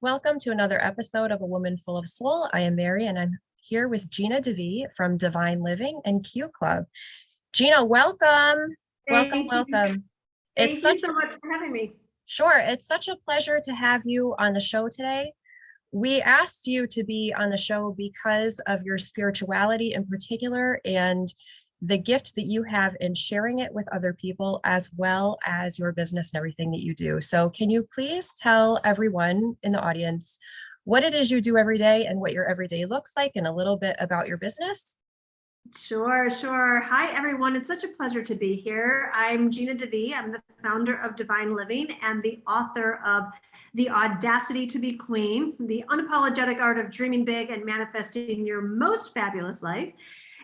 Welcome to another episode of A Woman Full of Soul. I am Mary and I'm here with Gina DeVee from Divine Living and Q Club. Gina, welcome. Welcome, Thank you. welcome. Thank you so much for having me. Sure, it's such a pleasure to have you on the show today. We asked you to be on the show because of your spirituality in particular and the gift that you have in sharing it with other people, as well as your business and everything that you do. So can you please tell everyone in the audience what it is you do every day and what your everyday looks like and a little bit about your business? Sure. Hi, everyone. It's such a pleasure to be here. I'm Gina DeVee. I'm the founder of Divine Living and the author of The Audacity to Be Queen, the unapologetic art of dreaming big and manifesting your most fabulous life.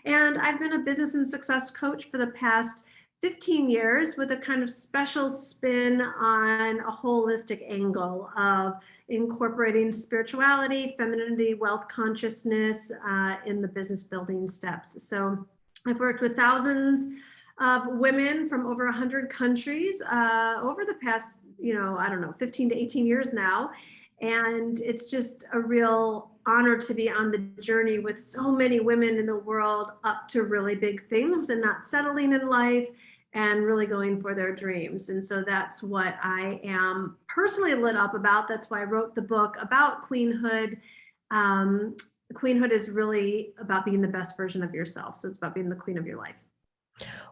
And I've been a business and success coach for the past 15 years with a kind of special spin on a holistic angle of incorporating spirituality, femininity, wealth consciousness in the business building steps. So I've worked with thousands of women from over 100 countries over the past, 15 to 18 years now. And it's just a real honor to be on the journey with so many women in the world up to really big things and not settling in life and really going for their dreams. And so that's what I am personally lit up about. That's why I wrote the book about queenhood. Queenhood is really about being the best version of yourself. So it's about being the queen of your life.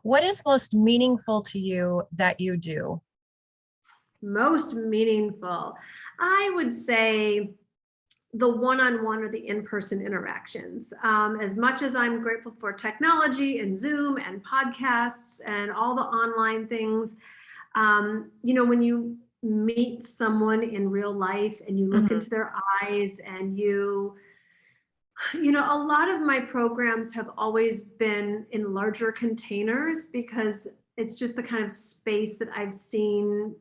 What is most meaningful to you that you do? Most meaningful, I would say the one-on-one or the in-person interactions. As much as I'm grateful for technology and Zoom and podcasts and all the online things, when you meet someone in real life and you look into their eyes and a lot of my programs have always been in larger containers because it's just the kind of space that I've seen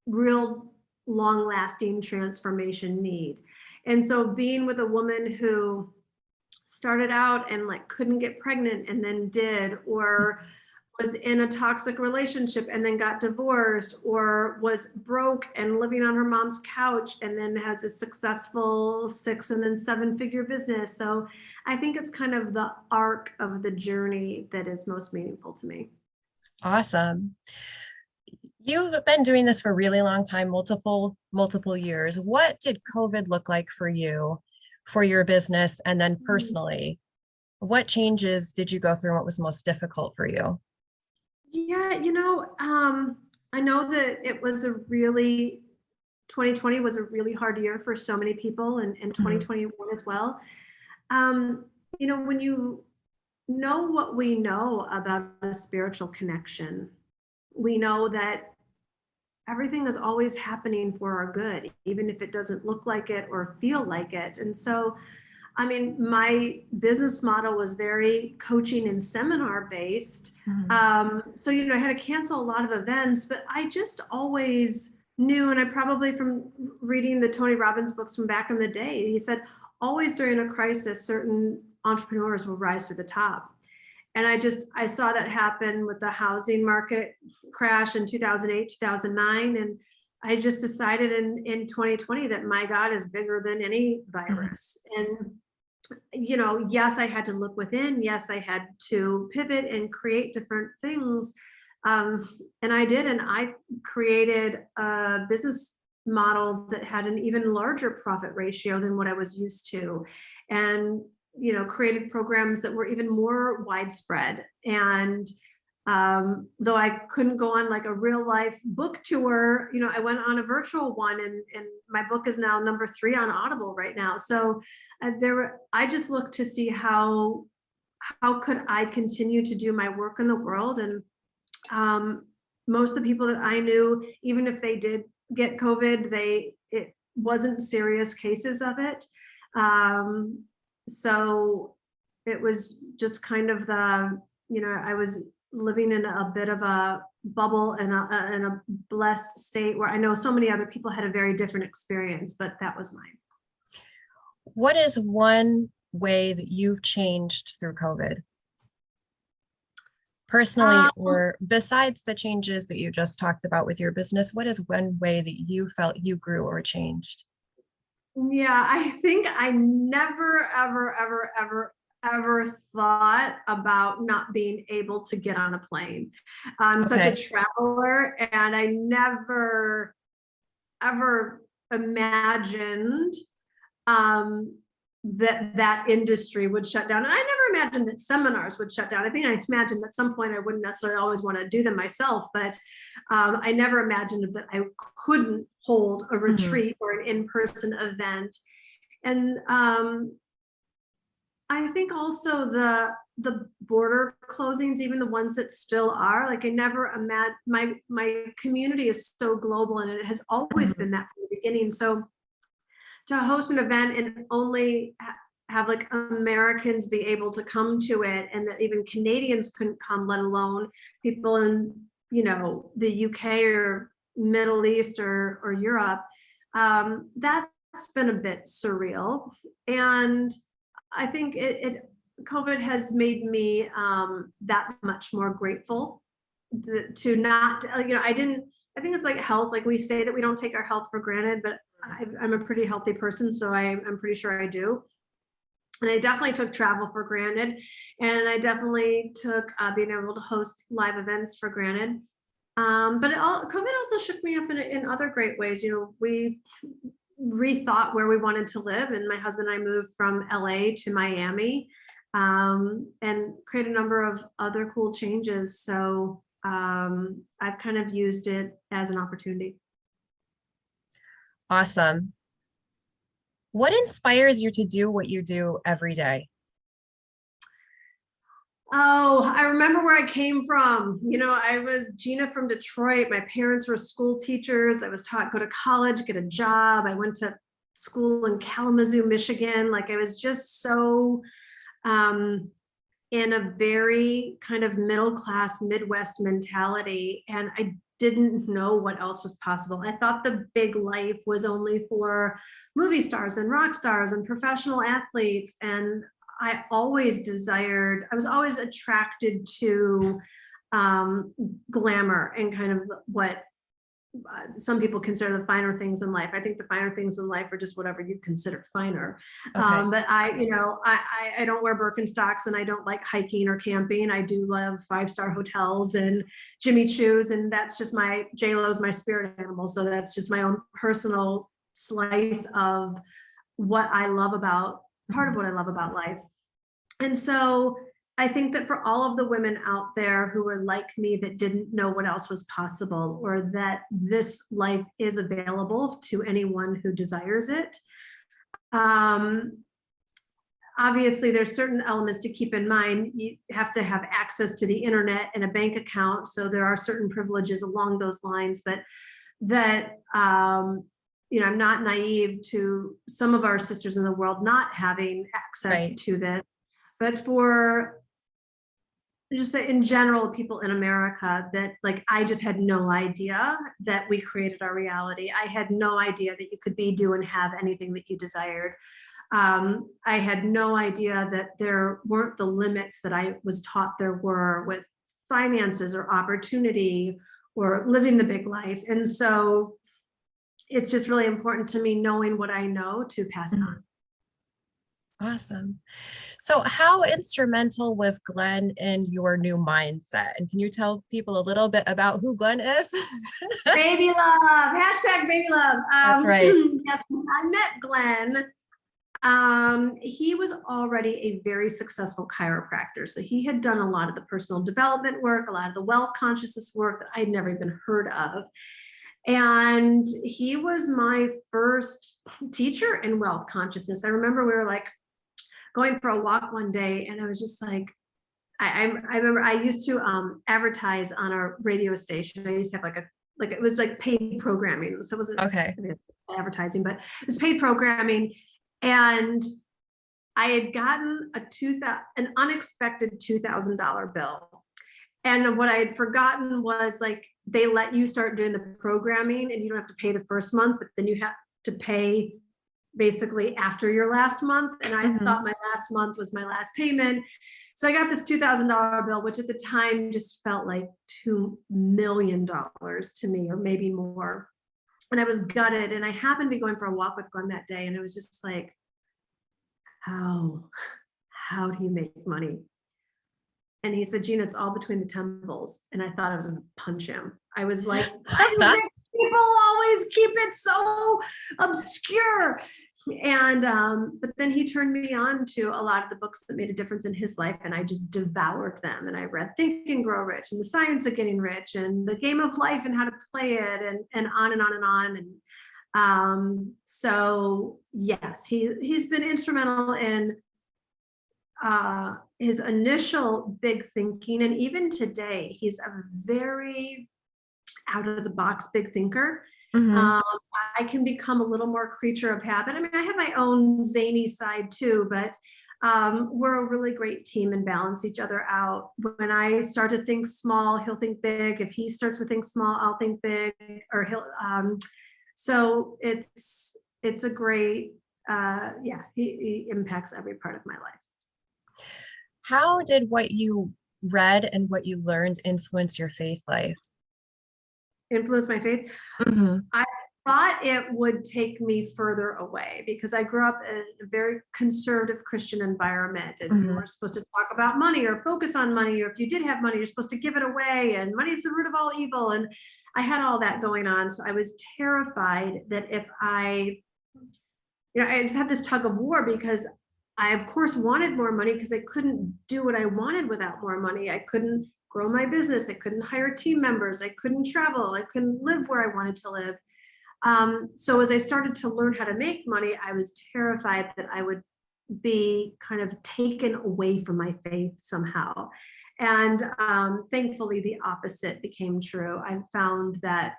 real long-lasting transformation need. And so being with a woman who started out and couldn't get pregnant and then did, or was in a toxic relationship and then got divorced, or was broke and living on her mom's couch and then has a successful 6 and then 7-figure business. So I think it's kind of the arc of the journey that is most meaningful to me. Awesome. You've been doing this for a really long time, multiple years. What did COVID look like for you, for your business, and then personally? What changes did you go through and what was most difficult for you? Yeah, I know that 2020 was a really hard year for so many people and 2021 as well. When you know what we know about a spiritual connection, we know that everything is always happening for our good, even if it doesn't look like it or feel like it. And so, my business model was very coaching and seminar based. So, I had to cancel a lot of events, but I just always knew, and I probably from reading the Tony Robbins books from back in the day, he said, always during a crisis, certain entrepreneurs will rise to the top. And I saw that happen with the housing market crash in 2008, 2009. And I just decided in 2020 that my God is bigger than any virus. And, yes, I had to look within. Yes, I had to pivot and create different things. And I did. And I created a business model that had an even larger profit ratio than what I was used to. And created programs that were even more widespread. And though I couldn't go on a real life book tour, I went on a virtual one, and my book is now number 3 on Audible right now. So I just looked to see how could I continue to do my work in the world. And most of the people that I knew, even if they did get COVID, it wasn't serious cases of it. So it was just kind of I was living in a bit of a bubble and a blessed state where I know so many other people had a very different experience, but that was mine. What is one way that you've changed through COVID? Personally, or besides the changes that you just talked about with your business, what is one way that you felt you grew or changed? Yeah, I think I never, ever, ever, ever, ever thought about not being able to get on a plane. I'm such a Okay. traveler, and I never, ever imagined um, that that industry would shut down. And I never imagined that seminars would shut down. I think I imagined at some point I wouldn't necessarily always want to do them myself, but I never imagined that I couldn't hold a Mhm. retreat or an in-person event. And I think also the border closings, even the ones that still are, like I never imagined, my community is so global, and it has always Mhm. been that from the beginning. So to host an event and only have like Americans be able to come to it, and that even Canadians couldn't come, let alone people in, the UK or Middle East or Europe. That's been a bit surreal. And I think COVID has made me that much more grateful to not, I think it's like health. Like we say that we don't take our health for granted, but I'm a pretty healthy person, so I'm pretty sure I do. And I definitely took travel for granted, and I definitely took being able to host live events for granted. But COVID also shook me up in other great ways. We rethought where we wanted to live, and my husband and I moved from LA to Miami, and created a number of other cool changes. So I've kind of used it as an opportunity. Awesome. What inspires you to do what you do every day? Oh, I remember where I came from. I was Gina from Detroit. My parents were school teachers. I was taught go to college, get a job. I went to school in Kalamazoo, Michigan. Like I was just so um, in a very kind of middle class Midwest mentality. And I didn't know what else was possible. I thought the big life was only for movie stars and rock stars and professional athletes. And I was always attracted to glamour and kind of what some people consider the finer things in life. I think the finer things in life are just whatever you consider finer. Okay. But I don't wear Birkenstocks, and I don't like hiking or camping. I do love 5-star hotels and Jimmy Choo's, and that's just my J-Lo's my spirit animal. So that's just my own personal slice of what I love about part of Mhm. what I love about life. And so I think that for all of the women out there who are like me that didn't know what else was possible, or that this life is available to anyone who desires it, um, obviously there's certain elements to keep in mind. You have to have access to the internet and a bank account. So there are certain privileges along those lines, but that, I'm not naive to some of our sisters in the world not having access Right. to this. But for just in general, people in America, that like I just had no idea that we created our reality. I had no idea that you could be, do, and have anything that you desired. I had no idea that there weren't the limits that I was taught there were with finances or opportunity or living the big life. And so it's just really important to me knowing what I know to pass it Mhm. on. Awesome. So, how instrumental was Glenn in your new mindset? And can you tell people a little bit about who Glenn is? Baby love, hashtag baby love. That's right. Yes, when I met Glenn. He was already a very successful chiropractor. So he had done a lot of the personal development work, a lot of the wealth consciousness work that I'd never even heard of. And he was my first teacher in wealth consciousness. I remember we were like going for a walk one day, and I was just like, I remember I used to advertise on our radio station. I used to have like it was like paid programming. So it wasn't, Okay. I mean, advertising, but it was paid programming. And I had gotten an unexpected $2,000 bill. And what I had forgotten was like, they let you start doing the programming and you don't have to pay the first month, but then you have to pay basically after your last month. And I Mhm. thought my last month was my last payment. So I got this $2,000 bill, which at the time just felt like $2 million to me, or maybe more. and I was gutted. And I happened to be going for a walk with Glenn that day. And it was just like, how do you make money? And he said, Gina, it's all between the temples. And I thought I was going to punch him. I was like, why do rich people always keep it so obscure? And, but then he turned me on to a lot of the books that made a difference in his life. And I just devoured them. And I read Think and Grow Rich and The Science of Getting Rich and The Game of Life and How to Play It, and on and on and on. And so yes, he's been instrumental in his initial big thinking. And even today, he's a very out of the box big thinker. I can become a little more creature of habit. I mean, I have my own zany side too, but we're a really great team and balance each other out. When I start to think small, he'll think big. If he starts to think small, I'll think big, or he'll, so it's a great, he impacts every part of my life. How did what you read and what you learned influence your faith life? Influence my faith? I thought it would take me further away because I grew up in a very conservative Christian environment, and you weren't supposed to talk about money or focus on money, or if you did have money, you're supposed to give it away, and money is the root of all evil. And I had all that going on. So I was terrified that if I just had this tug of war, because I, of course, wanted more money because I couldn't do what I wanted without more money. I couldn't grow my business. I couldn't hire team members. I couldn't travel. I couldn't live where I wanted to live. So as I started to learn how to make money, I was terrified that I would be kind of taken away from my faith somehow. And thankfully, the opposite became true. I found that,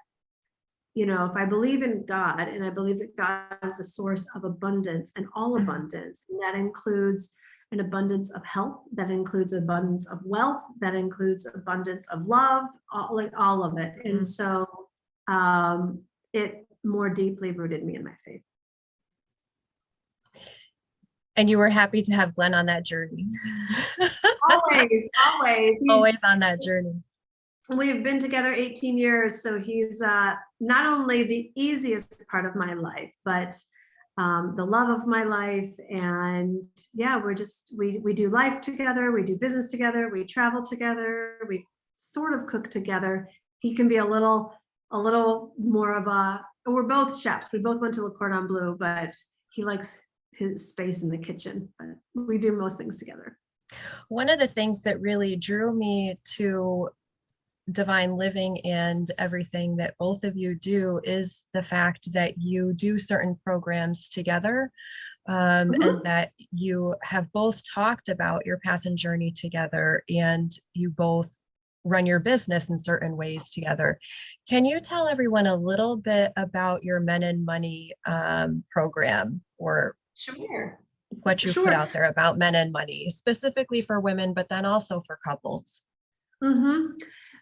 if I believe in God, and I believe that God is the source of abundance and all abundance, and that includes an abundance of health, that includes abundance of wealth, that includes abundance of love, all of it. And so it more deeply rooted me in my faith. And you were happy to have Glenn on that journey. Always On that journey. We've been together 18 years. So he's not only the easiest part of my life, but the love of my life. And yeah, we do life together. We do business together. We travel together. We sort of cook together. He can be a little more of we're both chefs. We both went to Le Cordon Bleu, but he likes his space in the kitchen, but we do most things together. One of the things that really drew me to Divine Living and everything that both of you do is the fact that you do certain programs together, and that you have both talked about your path and journey together, and you both run your business in certain ways together. Can you tell everyone a little bit about your Men and Money program, or Sure. what you put out there about men and money, specifically for women, but then also for couples?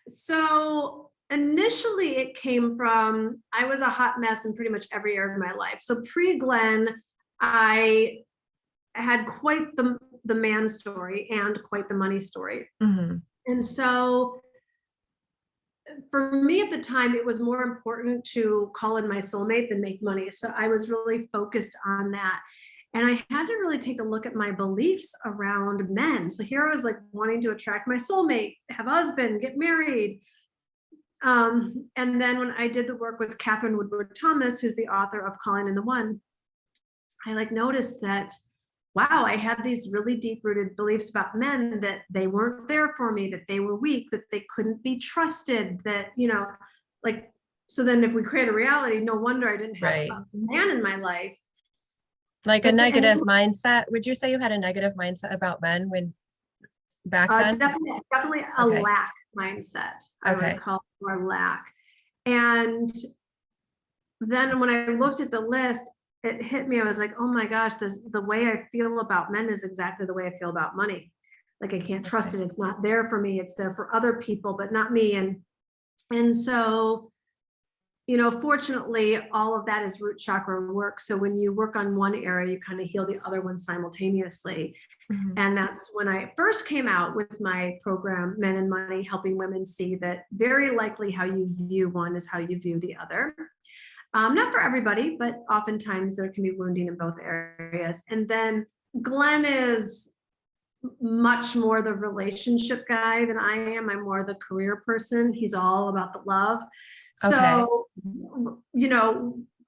So initially it came from, I was a hot mess in pretty much every area of my life. So pre-Glenn, I had quite the man story and quite the money story. And so for me at the time, it was more important to call in my soulmate than make money. So I was really focused on that. And I had to really take a look at my beliefs around men. So here I was like wanting to attract my soulmate, have a husband, get married. And then when I did the work with Catherine Woodward Thomas, who's the author of Calling in the One, I noticed that, wow, I had these really deep-rooted beliefs about men, that they weren't there for me, that they were weak, that they couldn't be trusted, that, so then if we create a reality, no wonder I didn't have a man in my life. Like a negative mindset. Would you say you had a negative mindset about men when back then? Definitely a lack mindset. I would call it more lack. And then when I looked at the list, it hit me. I was like, oh my gosh, the way I feel about men is exactly the way I feel about money. Like I can't trust it. It's not there for me. It's there for other people, but not me. And so, fortunately, all of that is root chakra work. So when you work on one area, you kind of heal the other one simultaneously. And that's when I first came out with my program, Men and Money, helping women see that very likely how you view one is how you view the other. Not for everybody, but oftentimes there can be wounding in both areas. And then Glen is much more the relationship guy than I am. I'm more the career person. He's all about the love. Okay. So,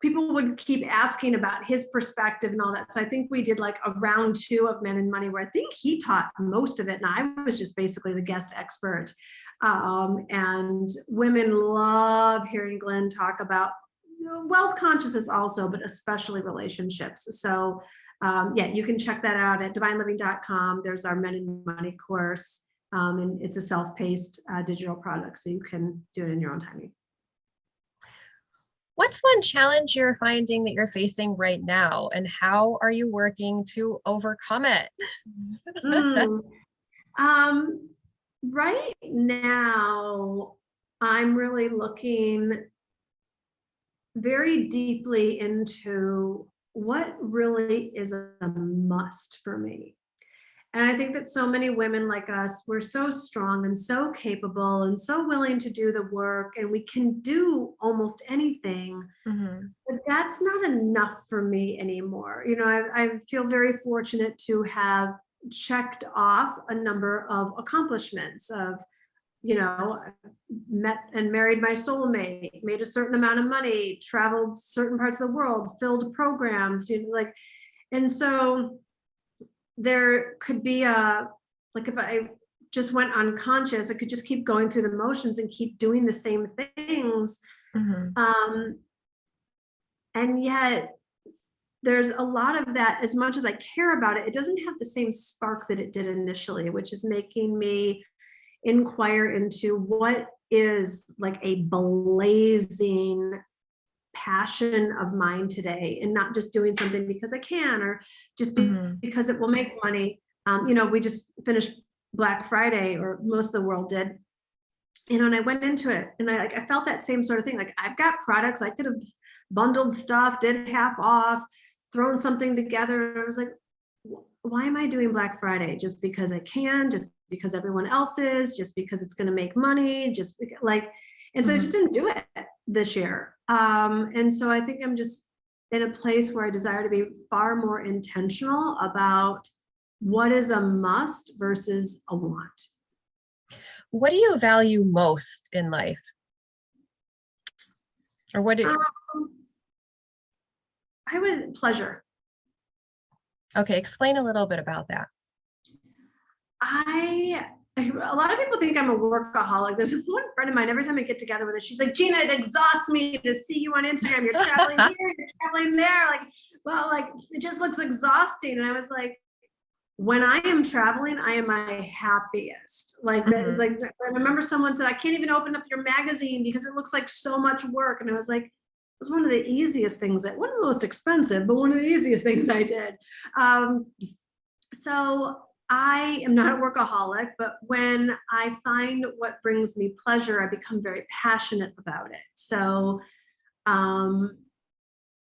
people would keep asking about his perspective and all that. So I think we did like a round 2 of Men and Money, where I think he taught most of it. And I was just basically the guest expert. And women love hearing Glen talk about wealth consciousness also, but especially relationships. So you can check that out at divineliving.com. There's our Men and Money course. And it's a self-paced digital product. So you can do it in your own timing. What's one challenge you're finding that you're facing right now, and how are you working to overcome it? Right now, I'm really looking very deeply into what really is a must for me. And I think that so many women like us, we're so strong and so capable and so willing to do the work, and we can do almost anything. Mm-hmm. But that's not enough for me anymore. I feel very fortunate to have checked off a number of accomplishments of, met and married my soulmate, made a certain amount of money, traveled certain parts of the world, filled programs, and so there could be if I just went unconscious, I could just keep going through the motions and keep doing the same things. Mm-hmm. And yet there's a lot of that. As much as I care about it, it doesn't have the same spark that it did initially, which is making me inquire into what is like a blazing passion of mine today, and not just doing something because I can, or just because it will make money. We just finished Black Friday, or most of the world did. And I went into it and I felt that same sort of thing. Like, I've got products, I could have bundled stuff, did half off, thrown something together. I was like, why am I doing Black Friday? Just because I can, just because everyone else is, just because it's going to make money, just like, and so I just didn't do it this year. And so I think I'm just in a place where I desire to be far more intentional about what is a must versus a want. What do you value most in life? Or what do I would pleasure. Okay, explain a little bit about that. A lot of people think I'm a workaholic. There's one friend of mine, every time I get together with her, she's like, Gina, it exhausts me to see you on Instagram. You're traveling here, you're traveling there. It just looks exhausting. And I was like, when I am traveling, I am my happiest. It's like, I remember someone said, I can't even open up your magazine because it looks like so much work. And I was like, it was one of the easiest things, one of the most expensive, but one of the easiest things I did. So I am not a workaholic, but when I find what brings me pleasure, I become very passionate about it. So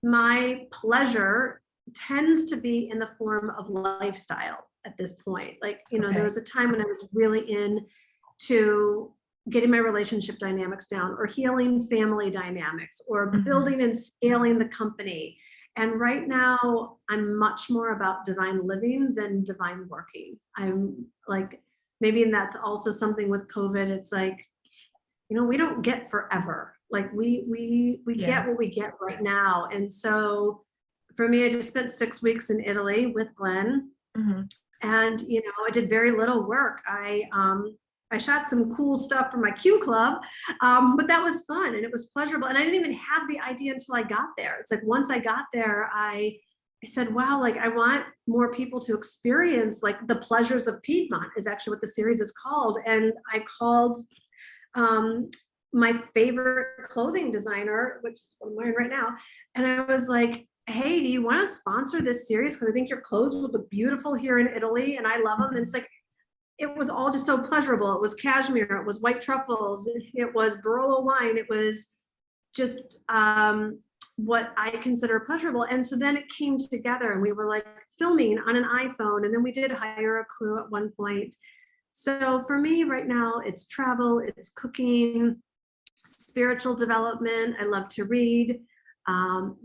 my pleasure tends to be in the form of lifestyle at this point. There was a time when I was really into getting my relationship dynamics down, or healing family dynamics, or building and scaling the company. And right now, I'm much more about divine living than divine working. I'm like, maybe, and that's also something with COVID. It's like, we don't get forever. Like we get what we get right now. And so for me, I just spent 6 weeks in Italy with Glen. And, I did very little work. I shot some cool stuff for my Q Club, but that was fun and it was pleasurable. And I didn't even have the idea until I got there. It's like, once I got there, I said, wow, I want more people to experience the pleasures of Piedmont, is actually what the series is called. And I called my favorite clothing designer, which I'm wearing right now. And I was like, hey, do you want to sponsor this series? Because I think your clothes will look beautiful here in Italy. And I love them. And it's like, it was all just so pleasurable. It was cashmere, it was white truffles, it was Barolo wine, it was just what I consider pleasurable. And so then it came together and we were filming on an iPhone, and then we did hire a crew at one point. So for me right now, it's travel, it's cooking, spiritual development. I love to read.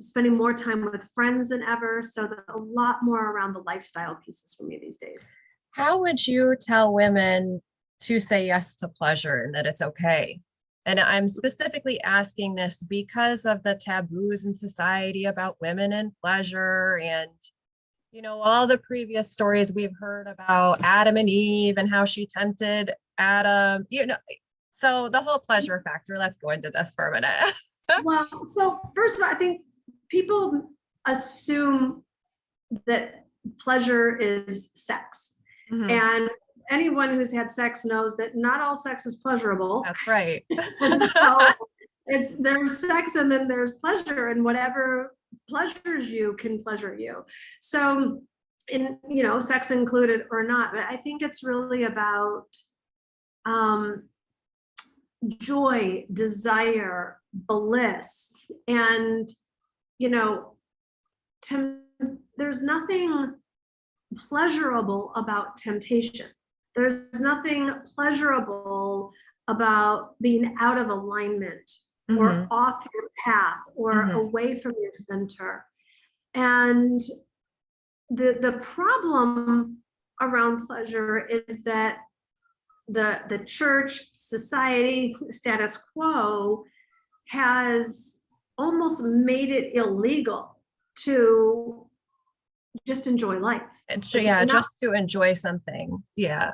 spending more time with friends than ever. So a lot more around the lifestyle pieces for me these days. How would you tell women to say yes to pleasure and that it's okay? And I'm specifically asking this because of the taboos in society about women and pleasure, and all the previous stories we've heard about Adam and Eve and how she tempted Adam, so the whole pleasure factor. Let's go into this for a minute. Well, so first of all, I think people assume that pleasure is sex. Mhm. And anyone who's had sex knows that not all sex is pleasurable. That's right. So there's sex and then there's pleasure, and whatever pleasures you can pleasure you. So sex included or not, but I think it's really about joy, desire, bliss, and there's nothing pleasurable about temptation. There's nothing pleasurable about being out of alignment or off your path or away from your center. And the problem around pleasure is that the church, society, status quo has almost made it illegal to just enjoy life. Just to enjoy something. Yeah.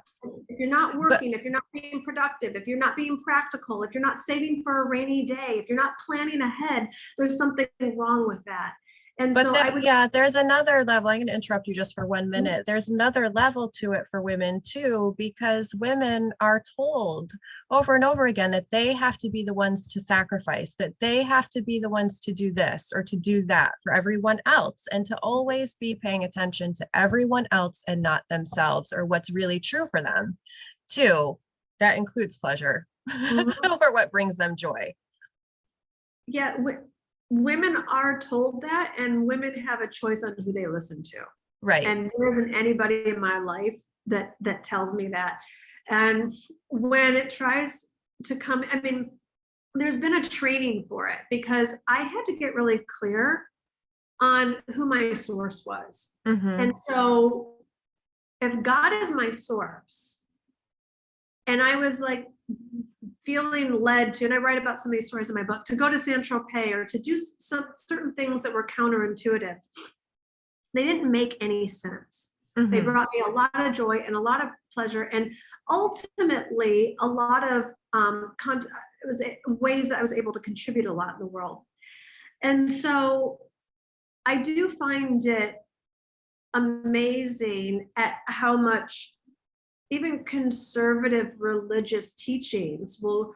If you're not working, if you're not being productive, if you're not being practical, if you're not saving for a rainy day, if you're not planning ahead, there's something wrong with that. And there's another level. I'm going to interrupt you just for 1 minute. There's another level to it for women too, because women are told over and over again that they have to be the ones to sacrifice, that they have to be the ones to do this or to do that for everyone else, and to always be paying attention to everyone else and not themselves or what's really true for them too. That includes pleasure or what brings them joy. Yeah. Women are told that, and women have a choice on who they listen to. Right. And there isn't anybody in my life that tells me that. And when it tries to come, there's been a training for it, because I had to get really clear on who my source was. And so if God is my source, and I was like feeling led to, and I write about some of these stories in my book, to go to Saint-Tropez or to do some certain things that were counterintuitive, they didn't make any sense. They brought me a lot of joy and a lot of pleasure, and ultimately a lot of it was ways that I was able to contribute a lot in the world. And so I do find it amazing at how much even conservative religious teachings will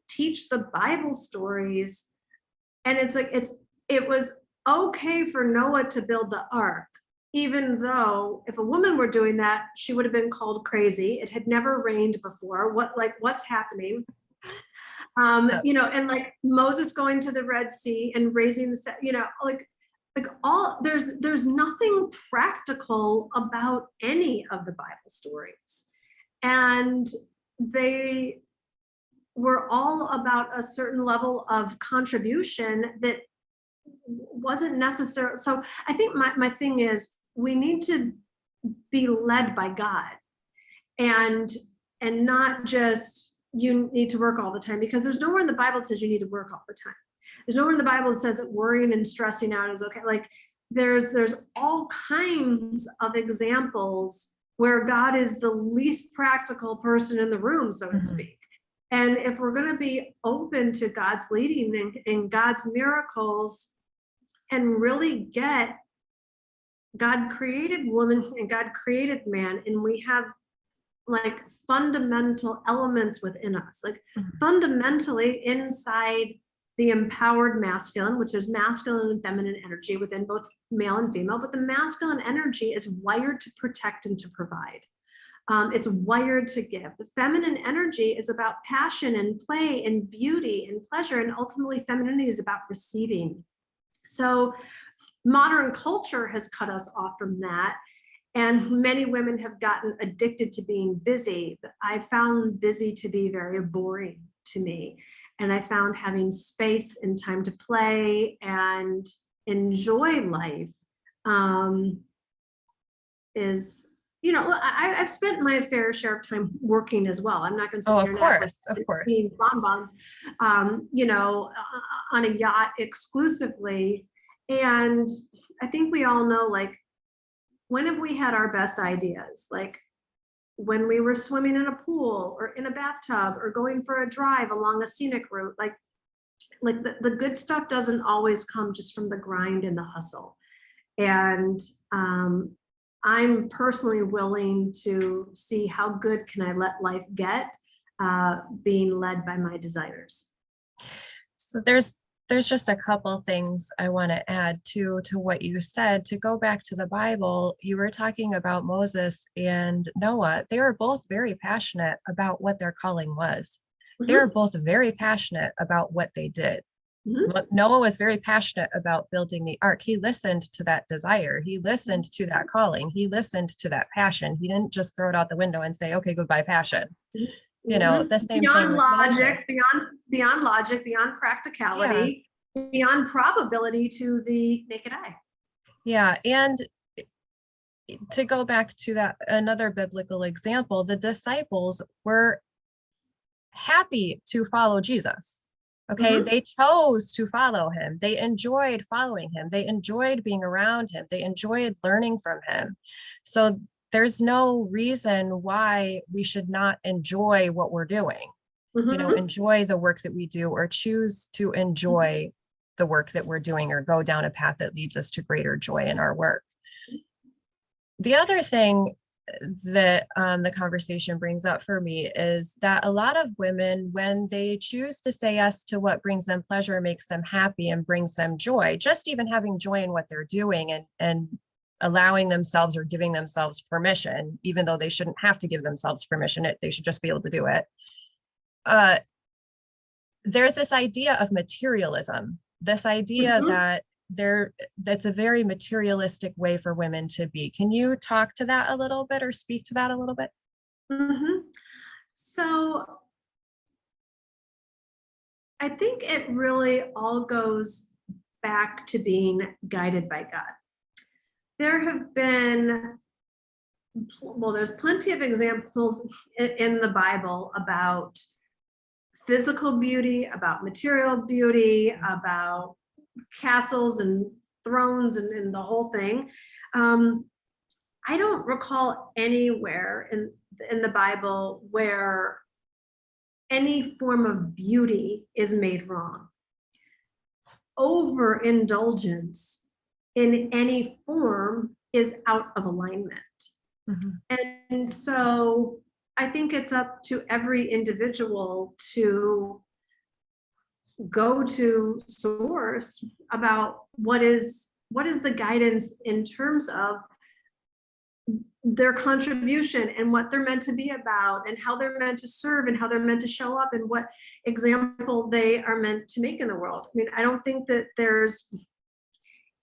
teach the Bible stories. And it's like, it was okay for Noah to build the ark, even though if a woman were doing that, she would have been called crazy. It had never rained before. What's happening? And Moses going to the Red Sea and raising there's nothing practical about any of the Bible stories. And they were all about a certain level of contribution that wasn't necessary. So I think my thing is, we need to be led by God, and not just you need to work all the time, because there's nowhere in the Bible that says you need to work all the time. There's nowhere in the Bible that says that worrying and stressing out is okay. There's all kinds of examples where God is the least practical person in the room, so to speak. And if we're going to be open to God's leading and God's miracles, and really get, God created woman and God created man, and we have fundamental elements within us, fundamentally inside the empowered masculine, which is masculine and feminine energy within both male and female, but the masculine energy is wired to protect and to provide. It's wired to give. The feminine energy is about passion and play and beauty and pleasure, and ultimately femininity is about receiving. So modern culture has cut us off from that, and many women have gotten addicted to being busy. But I found busy to be very boring to me. And I found having space and time to play and enjoy life is, I've spent my fair share of time working as well. I'm not going to sit Oh, here of and act course, like of course. being bonbons, on a yacht exclusively. And I think we all know, like, when have we had our best ideas? Like when we were swimming in a pool or in a bathtub or going for a drive along a scenic route. Like the good stuff doesn't always come just from the grind and the hustle. And I'm personally willing to see how good can I let life get, being led by my desires. So there's just a couple things I want to add to what you said. To go back to the Bible, you were talking about Moses and Noah. They were both very passionate about what their calling was. Mm-hmm. They were both very passionate about what they did. Mm-hmm. Noah was very passionate about building the ark. He listened to that desire. He listened to that calling. He listened to that passion. He didn't just throw it out the window and say, okay, goodbye, passion. Mm-hmm. The same beyond thing logic, beyond logic, beyond practicality, beyond probability to the naked eye. Yeah. And to go back to that, another biblical example, the disciples were happy to follow Jesus. Okay. Mm-hmm. They chose to follow him. They enjoyed following him. They enjoyed being around him. They enjoyed learning from him. So there's no reason why we should not enjoy what we're doing, mm-hmm. Enjoy the work that we do, or choose to enjoy the work that we're doing, or go down a path that leads us to greater joy in our work. The other thing that the conversation brings up for me is that a lot of women, when they choose to say yes to what brings them pleasure, makes them happy, and brings them joy, just even having joy in what they're doing, and allowing themselves or giving themselves permission, even though they shouldn't have to give themselves permission, they should just be able to do it. There's this idea of materialism, this idea mm-hmm. that's a very materialistic way for women to be. Can you talk to that a little bit, or speak to that a little bit? Mm-hmm. So I think it really all goes back to being guided by God. There have been, there's plenty of examples in the Bible about physical beauty, about material beauty, about castles and thrones and the whole thing. I don't recall anywhere in the Bible where any form of beauty is made wrong. Overindulgence in any form is out of alignment. Mm-hmm. And so I think it's up to every individual to go to source about what is the guidance in terms of their contribution and what they're meant to be about, and how they're meant to serve, and how they're meant to show up, and what example they are meant to make in the world. I mean, I don't think that there's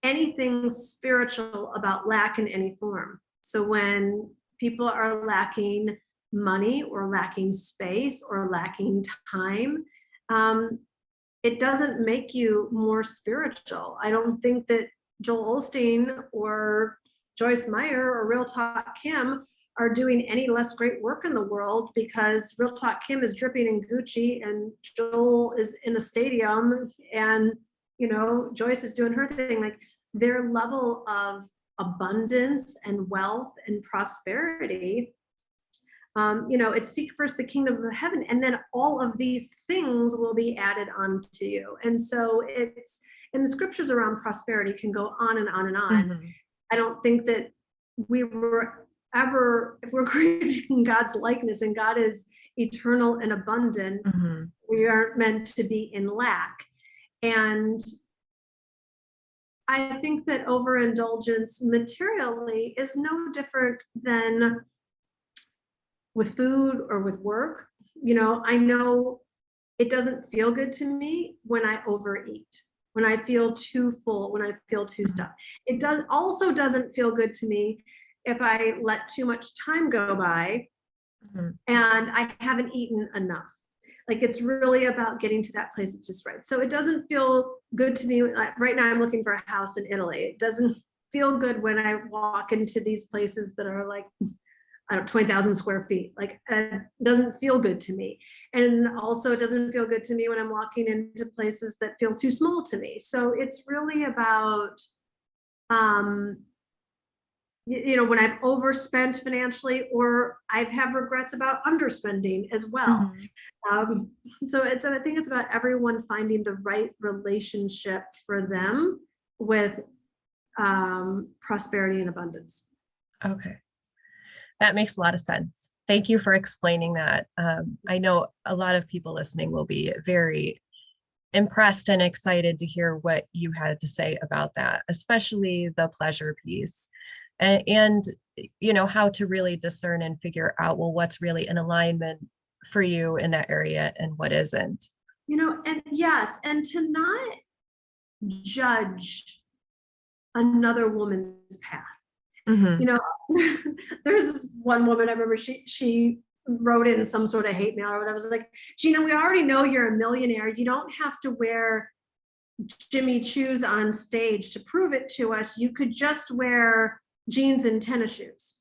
anything spiritual about lack in any form. So when people are lacking money, or lacking space, or lacking time, it doesn't make you more spiritual. I don't think that Joel Osteen or Joyce Meyer or Real Talk Kim are doing any less great work in the world because Real Talk Kim is dripping in Gucci and Joel is in a stadium and, Joyce is doing her thing. Like, their level of abundance and wealth and prosperity, it's seek first the kingdom of heaven, and then all of these things will be added onto you. And so it's, and the scriptures around prosperity can go on and on and on. Mm-hmm. I don't think that we were ever, if we're created in God's likeness and God is eternal and abundant, mm-hmm. we aren't meant to be in lack. And I think that overindulgence materially is no different than with food or with work. I know it doesn't feel good to me when I overeat, when I feel too full, when I feel too stuffed. It doesn't feel good to me if I let too much time go by, mm-hmm. and I haven't eaten enough. Like, it's really about getting to that place that's just right. So it doesn't feel good to me. Right now I'm looking for a house in Italy. It doesn't feel good when I walk into these places that are like, I don't know, 20,000 square feet. Like, it doesn't feel good to me. And also it doesn't feel good to me when I'm walking into places that feel too small to me. So it's really about, when I've overspent financially, or I've had regrets about underspending as well. So I think it's about everyone finding the right relationship for them with prosperity and abundance. Okay. That makes a lot of sense. Thank you for explaining that. I know a lot of people listening will be very impressed and excited to hear what you had to say about that, especially the pleasure piece, and how to really discern and figure out, well, what's really in alignment for you in that area and what isn't. And yes, and to not judge another woman's path. There's this one woman, I remember she wrote in some sort of hate mail or whatever. I was like, Gina, we already know you're a millionaire. You don't have to wear Jimmy Choos on stage to prove it to us. You could just wear jeans and tennis shoes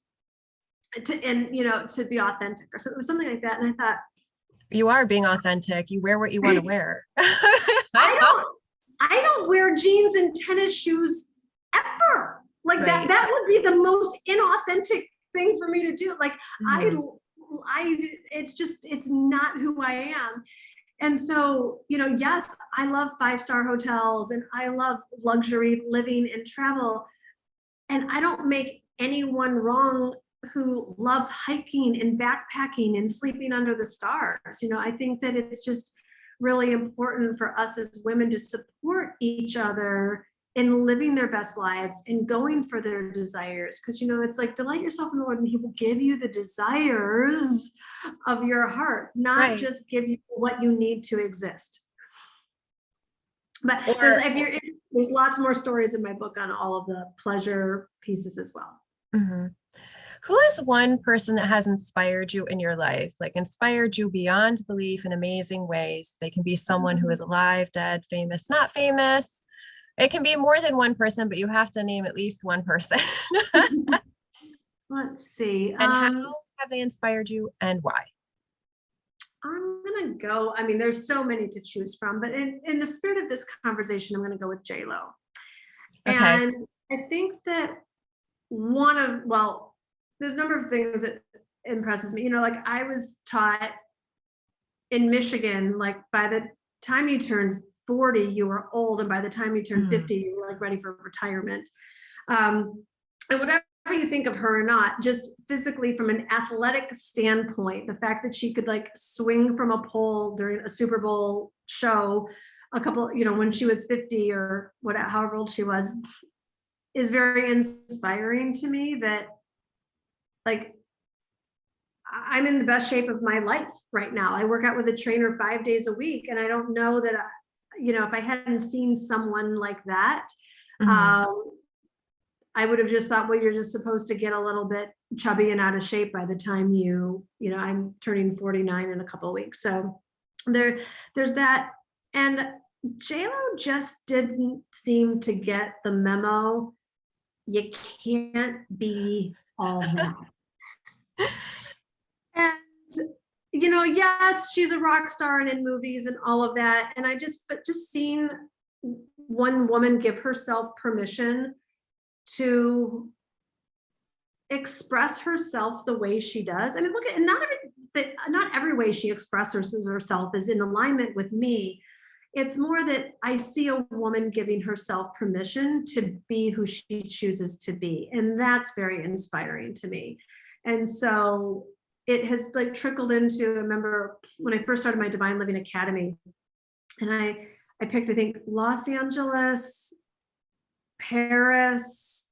to be authentic, or so it was something like that. And I thought, you are being authentic. You wear what you want to wear. I don't wear jeans and tennis shoes ever. Like, right. that would be the most inauthentic thing for me to do. Like, it's not who I am. And so, yes, I love 5-star hotels and I love luxury living and travel. And I don't make anyone wrong who loves hiking and backpacking and sleeping under the stars. I think that it's just really important for us as women to support each other in living their best lives and going for their desires. Because, it's like, delight yourself in the Lord and he will give you the desires of your heart, not just give you what you need to exist. But there's lots more stories in my book on all of the pleasure pieces as well. Mm-hmm. Who is one person that has inspired you in your life, like inspired you beyond belief in amazing ways? They can be someone who is alive, dead, famous, not famous. It can be more than one person, but you have to name at least one person. Let's see. And how have they inspired you and why? I'm going to go, there's so many to choose from, but in the spirit of this conversation, I'm going to go with J-Lo. Okay. And I think that there's a number of things that impresses me. Like, I was taught in Michigan, like, by the time you turn 40, you were old. And by the time you turn 50, you were like ready for retirement. And whatever you think of her or not, just physically from an athletic standpoint, the fact that she could like swing from a pole during a Super Bowl show when she was 50 or however old she was, is very inspiring to me. That, like, I'm in the best shape of my life right now. I work out with a trainer 5 days a week. And I don't know that, if I hadn't seen someone like that, I would have just thought, well, you're just supposed to get a little bit chubby and out of shape by the time I'm turning 49 in a couple of weeks. So there's that. And J-Lo just didn't seem to get the memo. You can't be all that. And, yes, she's a rock star and in movies and all of that. And but just seeing one woman give herself permission to express herself the way she does. Look at, not every way she expresses herself is in alignment with me. It's more that I see a woman giving herself permission to be who she chooses to be. And that's very inspiring to me. And so it has like trickled into, I remember when I first started my Divine Living Academy, and I picked, I think, Los Angeles, Paris,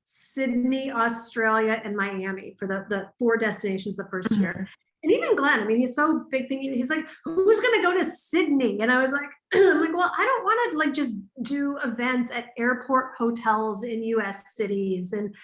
Sydney, Australia, and Miami for the 4 destinations the first year. And even Glenn, he's so big thinking, he's like, who's going to go to Sydney? And I was like, I'm like, well, I don't want to like just do events at airport hotels in US cities. And,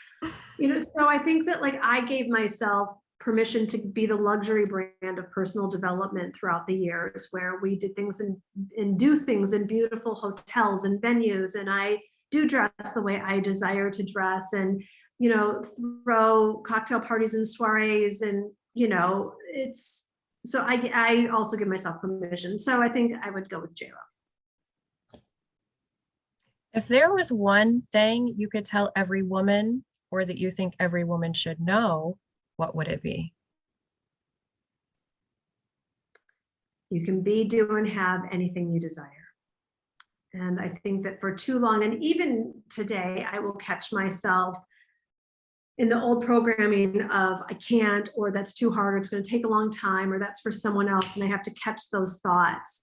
so I think that like I gave myself permission to be the luxury brand of personal development throughout the years, where we did things and do things in beautiful hotels and venues. And I do dress the way I desire to dress, and, you know, throw cocktail parties and soirees, and, you know, it's, so I also give myself permission. So I think I would go with J-Lo. If there was one thing you could tell every woman, or that you think every woman should know, what would it be? You can be, do, and have anything you desire. And I think that for too long, and even today, I will catch myself in the old programming of I can't, or that's too hard, or it's going to take a long time, or that's for someone else. And I have to catch those thoughts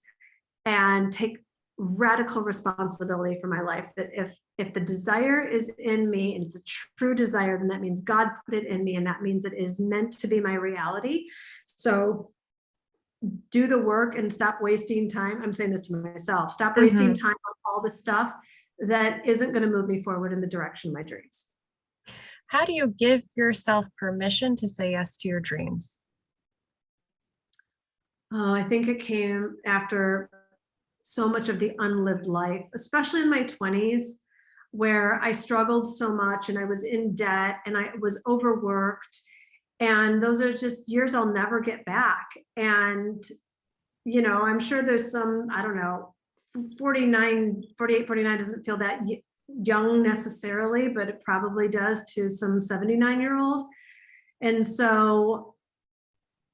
and take radical responsibility for my life. That if the desire is in me and it's a true desire, then that means God put it in me, and that means it is meant to be my reality. So do the work and stop wasting time. I'm saying this to myself. Stop wasting time on all the stuff that isn't going to move me forward in the direction of my dreams. How do you give yourself permission to say yes to your dreams? I think it came after so much of the unlived life, especially in my 20s, where I struggled so much and I was in debt and I was overworked. And those are just years I'll never get back. And, you know, I'm sure there's some, I don't know, 48, 49 doesn't feel that young necessarily, but it probably does to some 79-year-old. And so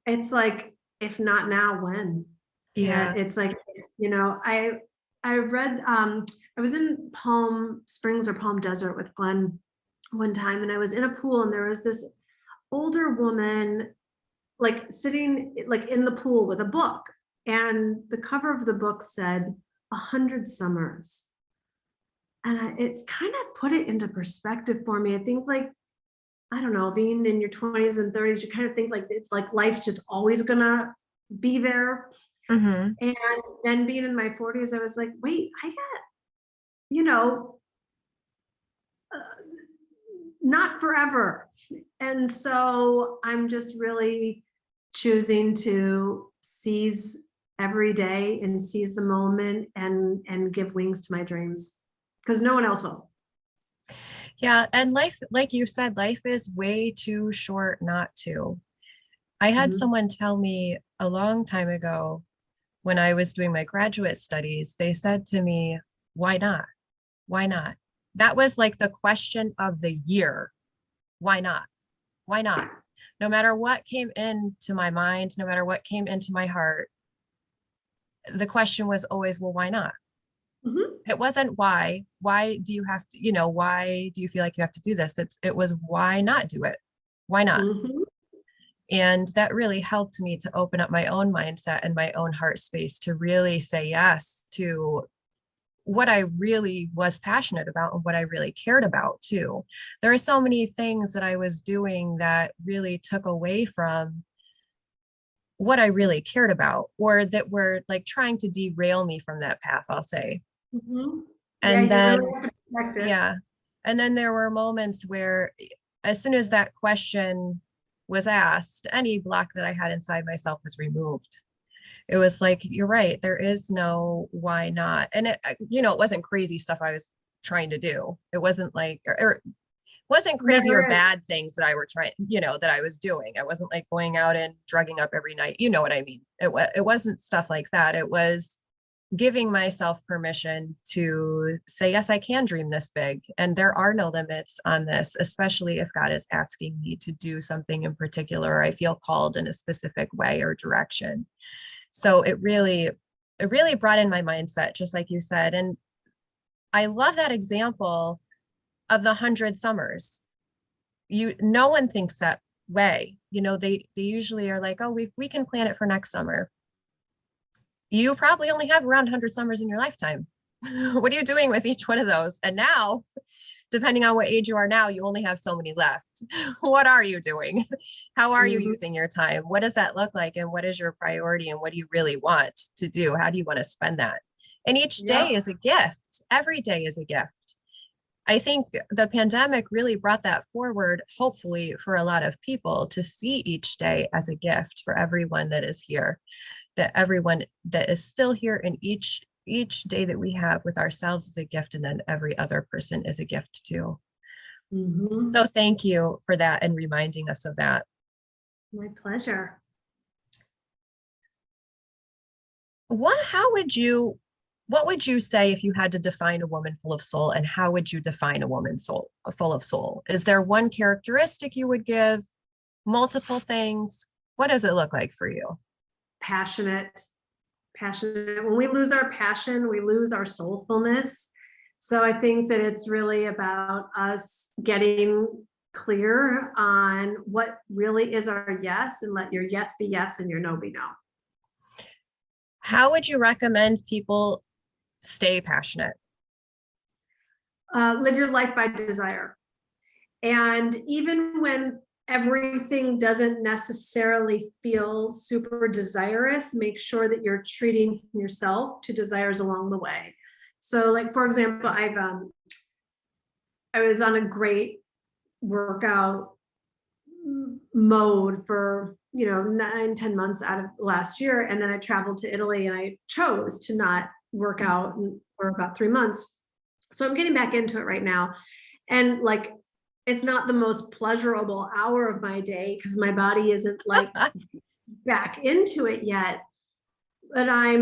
it's like, if not now, when? Yeah. And it's like, you know, I read, I was in Palm Springs or Palm Desert with Glenn one time, and I was in a pool, and there was this older woman like sitting like in the pool with a book, and the cover of the book said 100 summers. And it kind of put it into perspective for me. I think, like, I don't know, being in your 20s and 30s, you kind of think like it's like life's just always gonna be there. And then being in my 40s, I was like, wait, I got, you know, not forever. And so I'm just really choosing to seize every day and seize the moment and give wings to my dreams, because no one else will. Yeah. And life, like you said, life is way too short not to. I had someone tell me a long time ago when I was doing my graduate studies, they said to me, why not? Why not? That was like the question of the year. Why not? Why not? No matter what came into my mind, no matter what came into my heart, the question was always, well, why not? It wasn't why do you have to, you know, why do you feel like you have to do this? It was, why not do it? Why not? And that really helped me to open up my own mindset and my own heart space to really say yes to what I really was passionate about and what I really cared about too. There are so many things that I was doing that really took away from what I really cared about, or that were like trying to derail me from that path, I'll say. And then, yeah. And then there were moments where as soon as that question was asked, any block that I had inside myself was removed. It was like, you're right, there is no why not. And it, you know, it wasn't crazy stuff I was trying to do. It wasn't like, or wasn't crazy or bad things that I were trying, you know, that I was doing. I wasn't like going out and drugging up every night. You know what I mean? It wasn't stuff like that. It was giving myself permission to say, yes, I can dream this big. And there are no limits on this, especially if God is asking me to do something in particular, or I feel called in a specific way or direction. So it really brought in my mindset, just like you said. And I love that example of the 100 summers. No one thinks that way. You know, they usually are like, oh, we can plan it for next summer. You probably only have around 100 summers in your lifetime. What are you doing with each one of those? And now, depending on what age you are now, you only have so many left. What are you doing? How are you using your time? What does that look like? And what is your priority? And what do you really want to do? How do you want to spend that? And each day is a gift. Every day is a gift. I think the pandemic really brought that forward, hopefully for a lot of people, to see each day as a gift for everyone that is here, that everyone that is still here, and each day that we have with ourselves is a gift, and then every other person is a gift too. Mhm. So thank you for that and reminding us of that. My pleasure. What would you say if you had to define a woman full of soul, and how would you define a woman full of soul? Is there one characteristic you would give, multiple things? What does it look like for you? Passionate. When we lose our passion, we lose our soulfulness. So I think that it's really about us getting clear on what really is our yes, and let your yes be yes and your no be no. How would you recommend people stay passionate? Live your life by desire. And even when everything doesn't necessarily feel super desirous, make sure that you're treating yourself to desires along the way. So like, for example, I was on a great workout mode for 9-10 months out of last year, and then I traveled to Italy and I chose to not work out for about 3 months. So I'm getting back into it right now, and like, it's not the most pleasurable hour of my day because my body isn't like back into it yet, but I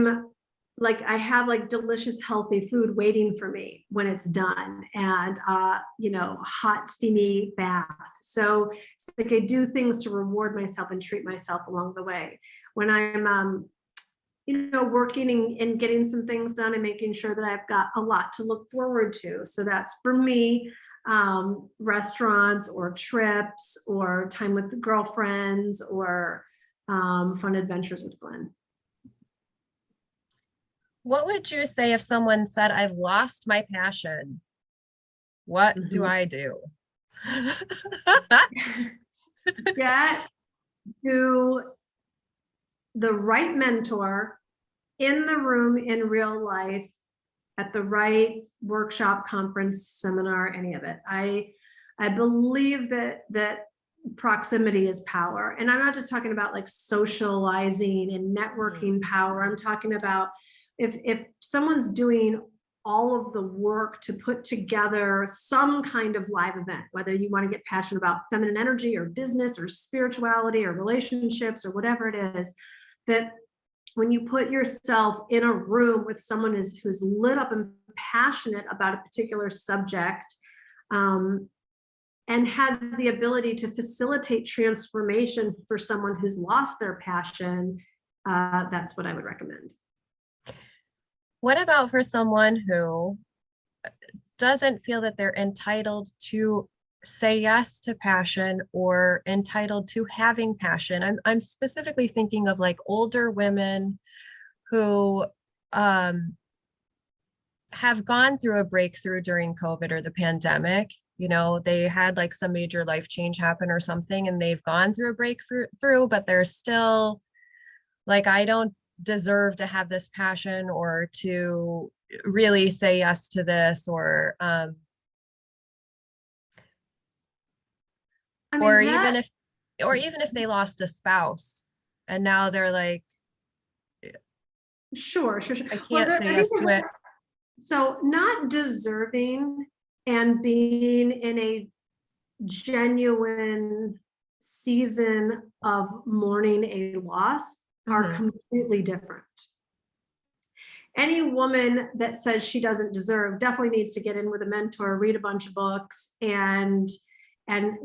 have like delicious healthy food waiting for me when it's done, and hot steamy bath. So it's like I do things to reward myself and treat myself along the way when I'm working and getting some things done and making sure that I've got a lot to look forward to. So that's for me, restaurants or trips or time with girlfriends or fun adventures with Glenn. What would you say if someone said, I've lost my passion? What do I do? Get to the right mentor in the room in real life, at the right workshop, conference, seminar, any of it. I believe that proximity is power. And I'm not just talking about like socializing and networking power. I'm talking about if someone's doing all of the work to put together some kind of live event, whether you want to get passionate about feminine energy or business or spirituality or relationships or whatever it is, that when you put yourself in a room with someone who's lit up and passionate about a particular subject, and has the ability to facilitate transformation for someone who's lost their passion, that's what I would recommend. What about for someone who doesn't feel that they're entitled to say yes to passion or entitled to having passion? I'm specifically thinking of like older women who have gone through a breakthrough during COVID or the pandemic. They had like some major life change happen or something, and they've gone through a breakthrough, but they're still like, I don't deserve to have this passion or to really say yes to this, or even if they lost a spouse and now they're like, sure. I can't say yes to it. So not deserving and being in a genuine season of mourning a loss are completely different. Any woman that says she doesn't deserve definitely needs to get in with a mentor, read a bunch of books, and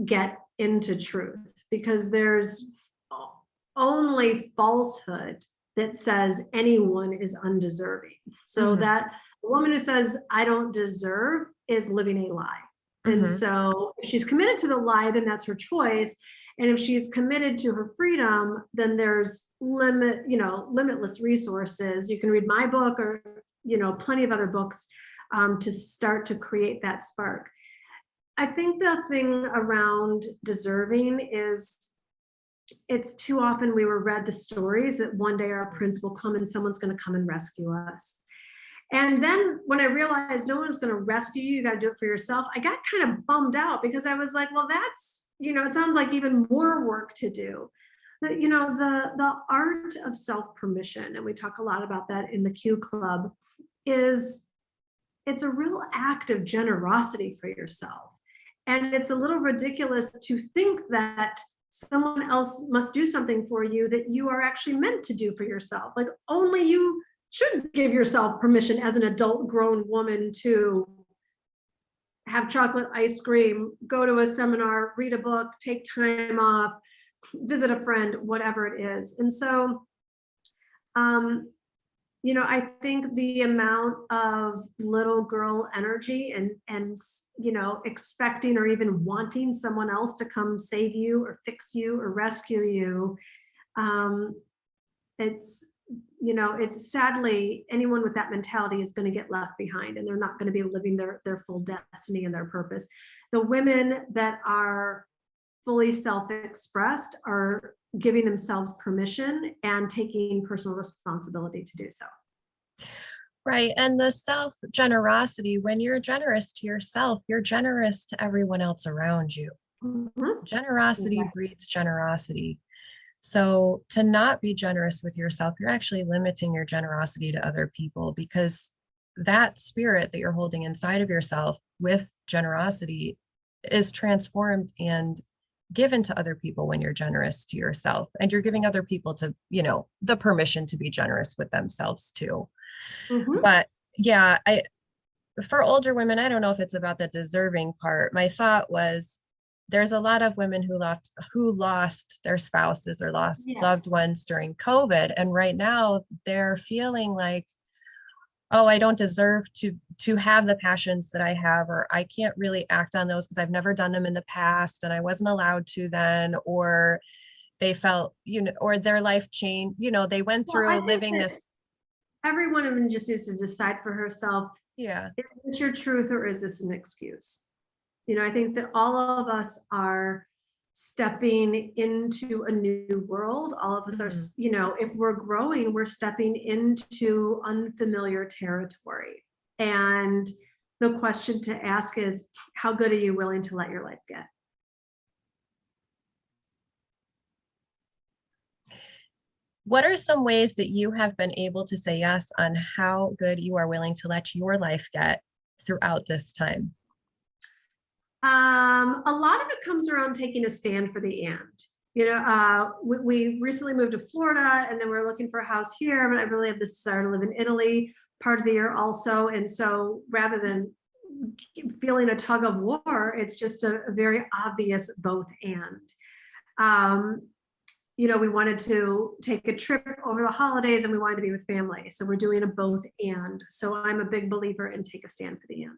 get into truth, because there's only falsehood that says anyone is undeserving. So that a woman who says I don't deserve is living a lie. And so if she's committed to the lie, then that's her choice. And if she's committed to her freedom, then there's limitless resources. You can read my book or, plenty of other books to start to create that spark. I think the thing around deserving is it's too often we were read the stories that one day our prince will come and someone's going to come and rescue us. And then when I realized no one's going to rescue you, you got to do it for yourself, I got kind of bummed out because I was like, well, that's, it sounds like even more work to do. The art of self-permission, and we talk a lot about that in the Q Club, it's a real act of generosity for yourself. And it's a little ridiculous to think that someone else must do something for you that you are actually meant to do for yourself. Like, only you should give yourself permission as an adult grown woman to have chocolate ice cream, go to a seminar, read a book, take time off, visit a friend, whatever it is. And so, I think the amount of little girl energy and expecting or even wanting someone else to come save you or fix you or rescue you, it's sadly, anyone with that mentality is going to get left behind, and they're not going to be living their full destiny and their purpose. The women that are fully self-expressed are giving themselves permission and taking personal responsibility to do so. Right. And the self generosity, when you're generous to yourself, you're generous to everyone else around you. Mm-hmm. Generosity Right. breeds generosity. So to not be generous with yourself, you're actually limiting your generosity to other people, because that spirit that you're holding inside of yourself with generosity is transformed and given to other people when you're generous to yourself, and you're giving other people to, the permission to be generous with themselves too. Mm-hmm. But yeah, for older women, I don't know if it's about the deserving part. My thought was, there's a lot of women who lost their spouses or lost loved ones during COVID. And right now they're feeling like, oh, I don't deserve to have the passions that I have, or I can't really act on those because I've never done them in the past and I wasn't allowed to then, or they felt, or their life changed, they went through living this. Every one of them just needs to decide for herself, Yeah. Is this your truth or is this an excuse? I think that all of us are stepping into a new world. All of us are, if we're growing, we're stepping into unfamiliar territory. And the question to ask is, how good are you willing to let your life get? What are some ways that you have been able to say yes on how good you are willing to let your life get throughout this time? A lot of it comes around taking a stand for the and. We recently moved to Florida, and then we're looking for a house here, but I really have this desire to live in Italy part of the year also. And so rather than feeling a tug of war, it's just a very obvious both and. We wanted to take a trip over the holidays and we wanted to be with family. So we're doing a both and. So I'm a big believer in take a stand for the and.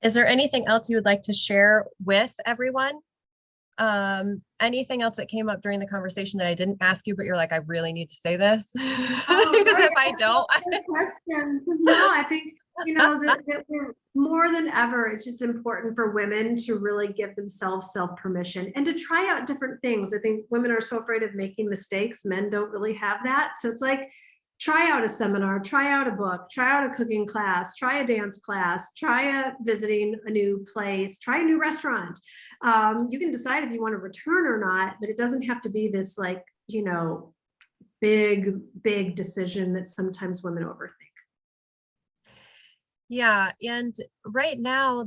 Is there anything else you would like to share with everyone? Anything else that came up during the conversation that I didn't ask you, but you're like, I really need to say this? Because if I don't. Questions. No, I think, that we're more than ever, it's just important for women to really give themselves self-permission and to try out different things. I think women are so afraid of making mistakes. Men don't really have that. So it's like, try out a seminar, try out a book, try out a cooking class, try a dance class, try visiting a new place, try a new restaurant. You can decide if you want to return or not, but it doesn't have to be this big decision that sometimes women overthink. Yeah. And right now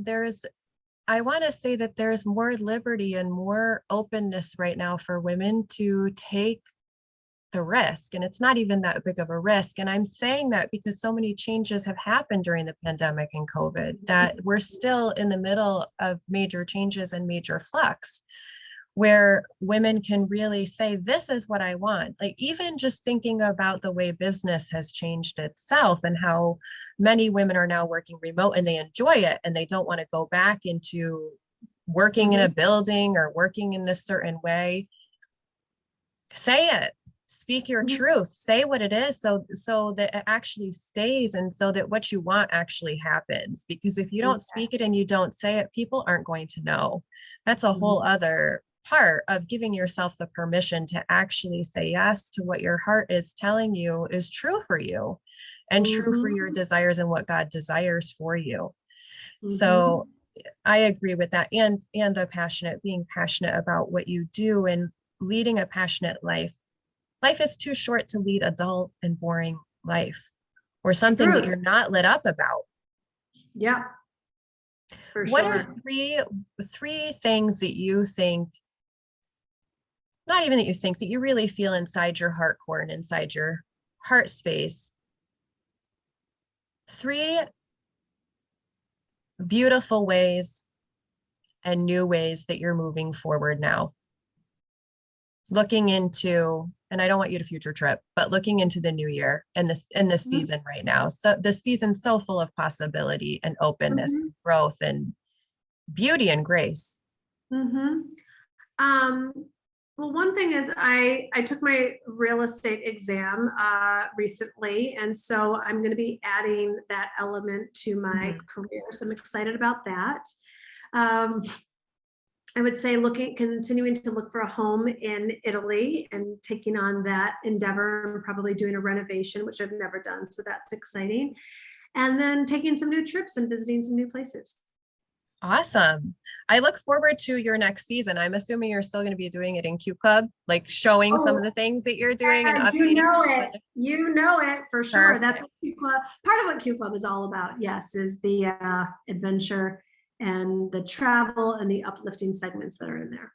I want to say that there's more liberty and more openness right now for women to take the risk. And it's not even that big of a risk. And I'm saying that because so many changes have happened during the pandemic and COVID that we're still in the middle of major changes and major flux, where women can really say, this is what I want. Like, even just thinking about the way business has changed itself and how many women are now working remote and they enjoy it and they don't want to go back into working in a building or working in this certain way. Say it. Speak your truth, say what it is, so that it actually stays and so that what you want actually happens. Because if you don't speak it and you don't say it, people aren't going to know. That's a whole other part of giving yourself the permission to actually say yes to what your heart is telling you is true for you. and true for your Mhm. desires and what God desires for you. So Mhm. I agree with that. And the being passionate about what you do and leading a passionate life. Life is too short to lead a dull and boring life or something that Truth. you're not lit up about. Yeah, for What are sure. three things that you think, not even that you think, that you really feel inside your heart core and inside your heart space? Three beautiful ways and new ways that you're moving forward now. Looking into, and I don't want you to future trip, but looking into the new year and this Mhm. season right now. So the season's so full of possibility and openness Mhm. and growth and beauty and grace. Mhm. Um, well, one thing is I took my real estate exam recently, and so I'm going to be adding that element to my Mhm. career. So I'm excited about that. Um, I would say continuing to look for a home in Italy and taking on that endeavor and probably doing a renovation, which I've never done. So that's exciting. And then taking some new trips and visiting some new places. Awesome. I look forward to your next season. I'm assuming you're still going to be doing it in Q Club, like showing some of Oh, the things that you're doing and you updating know people it. with the You know it for sure. That's perfect. what Q Club, part of what Q Club is all about. Yes, is the adventure and the travel and the uplifting segments that are in there.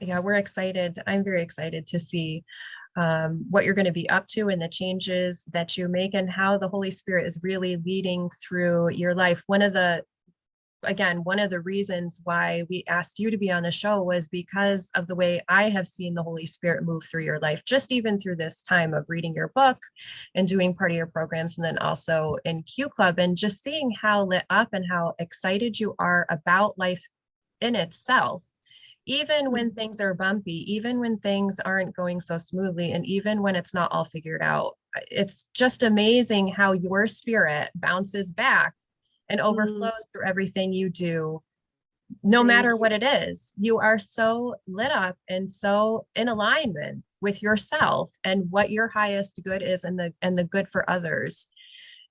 Yeah, we're excited. I'm very excited to see what you're going to be up to and the changes that you make and how the Holy Spirit is really leading through your life. One of the reasons why we asked you to be on the show was because of the way I have seen the Holy Spirit move through your life, just even through this time of reading your book and doing part of your programs, and then also in Q Club, and just seeing how lit up and how excited you are about life in itself, even when things are bumpy, even when things aren't going so smoothly, and even when it's not all figured out. It's just amazing how your spirit bounces back and Mm, overflows through everything you do, no thank matter you. what it is. You are so lit up and so in alignment with yourself and what your highest good is, and the good for others,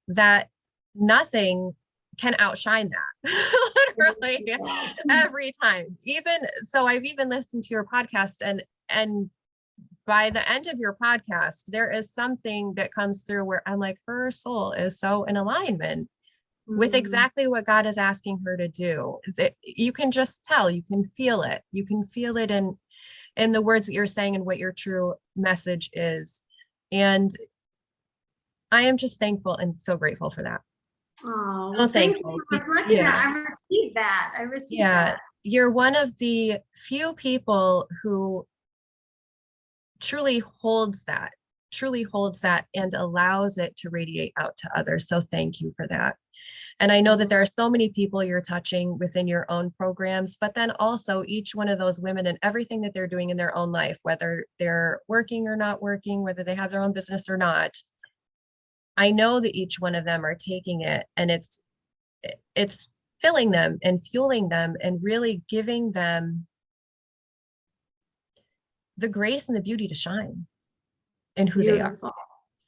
that nothing can outshine that. Literally every time. Even so, I've even listened to your podcast, and by the end of your podcast there is something that comes through where I'm like, her soul is so in alignment with Mm, exactly what God is asking her to do. That you can just tell, you can feel it. You can feel it in the words that you're saying and what your true message is. And I am just thankful and so grateful for that. oh, So well, thank you thankful. for reflecting Yeah. that. I received that. I received Yeah. that. You're one of the few people who truly holds that, truly holds that and allows it to radiate out to others. So thank you for that. And I know that Mm, there are so many people you're touching within your own programs, but then also each one of those women and everything that they're doing in their own life, whether they're working or not working, whether they have their own business or not. I know that each one of them are taking it, and it's filling them and fueling them and really giving them the grace and the beauty to shine in who they are. beautiful.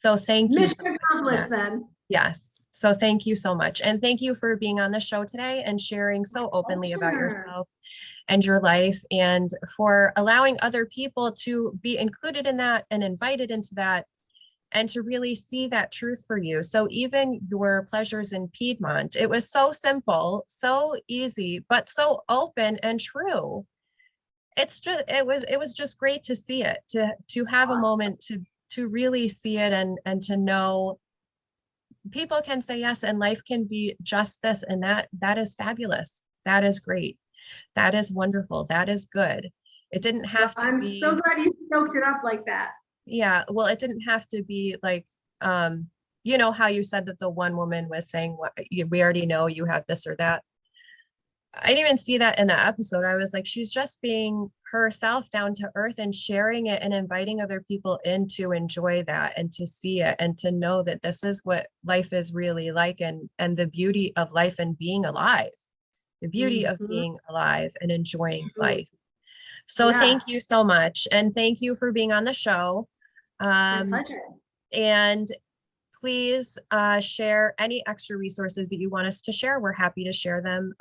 So thank you Mission so much for accomplished that. then. Yes. So thank you so much. And thank you for being on the show today and sharing so openly about Pleasure. yourself and your life, and for allowing other people to be included in that and invited into that, and to really see that truth for you. So even your pleasures in Piedmont, it was so simple, so easy, but so open and true. It was just great to see it, to have a moment to really see it, and to know people can say yes and life can be just this, and that is fabulous. That is great. That is wonderful. That is good. It didn't Well, have to I'm so be, glad you soaked it up like that. yeah, well, it didn't have to be like, you know how you said that the one woman was saying, we already know you have this or that. I didn't even see that in the episode. I was like, she's just being herself, down to earth, and sharing it and inviting other people in to enjoy that and to see it and to know that this is what life is really like, and the beauty of life and being alive, the beauty of Mhm. being alive and enjoying True. life. So thank Yes, you so much. And thank you for being on the show. my Um, pleasure. and please share any extra resources that you want us to share. We're happy to share them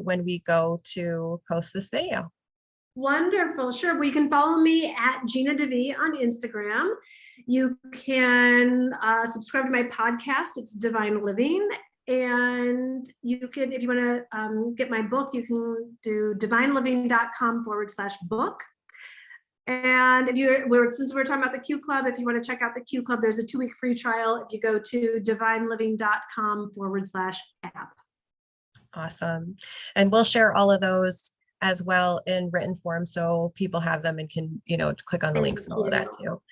when we go to post this video. Wonderful. Sure. Well, you can follow me at Gina DeVee on Instagram. You can subscribe to my podcast. It's Divine Living. And you can, if you want to get my book, you can do divineliving.com/book. And if since we're talking about the Q Club, if you want to check out the Q Club, there's a 2-week free trial. If you go to divineliving.com/app. Awesome. And we'll share all of those as well in written form, so people have them and can, click on the links and all of that too.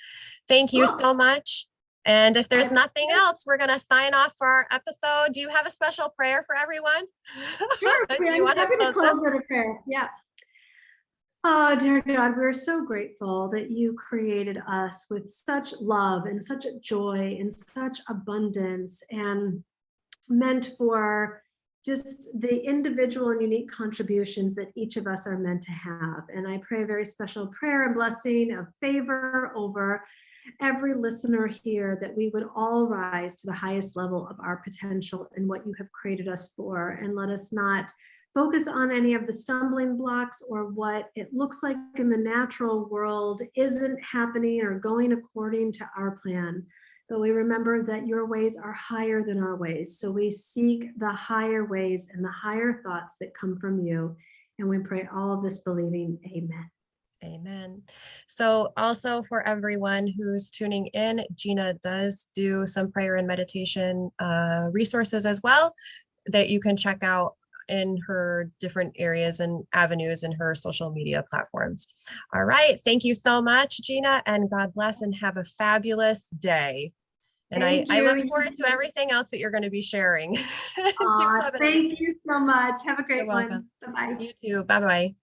Thank you so much. And if there's nothing else, we're going to sign off for our episode. Do you have a special prayer for everyone? Sure. Do you want to close with a prayer? Yeah. Oh, dear God, we're so grateful that you created us with such love and such joy and such abundance, and meant for just the individual and unique contributions that each of us are meant to have. And I pray a very special prayer and blessing of favor over every listener here, that we would all rise to the highest level of our potential and what you have created us for, and let us not focus on any of the stumbling blocks or what it looks like in the natural world isn't happening or going according to our plan. But we remember that your ways are higher than our ways. So we seek the higher ways and the higher thoughts that come from you. And we pray all of this believing, amen. Amen. So also for everyone who's tuning in, Gina does do some prayer and meditation resources as well that you can check out in her different areas and avenues in her social media platforms. All right. Thank you so much, Gina, and God bless and have a fabulous day. And I look forward to everything else that you're going to be sharing. Thank you so much. Have a great one. Bye-bye. You too. Bye-bye.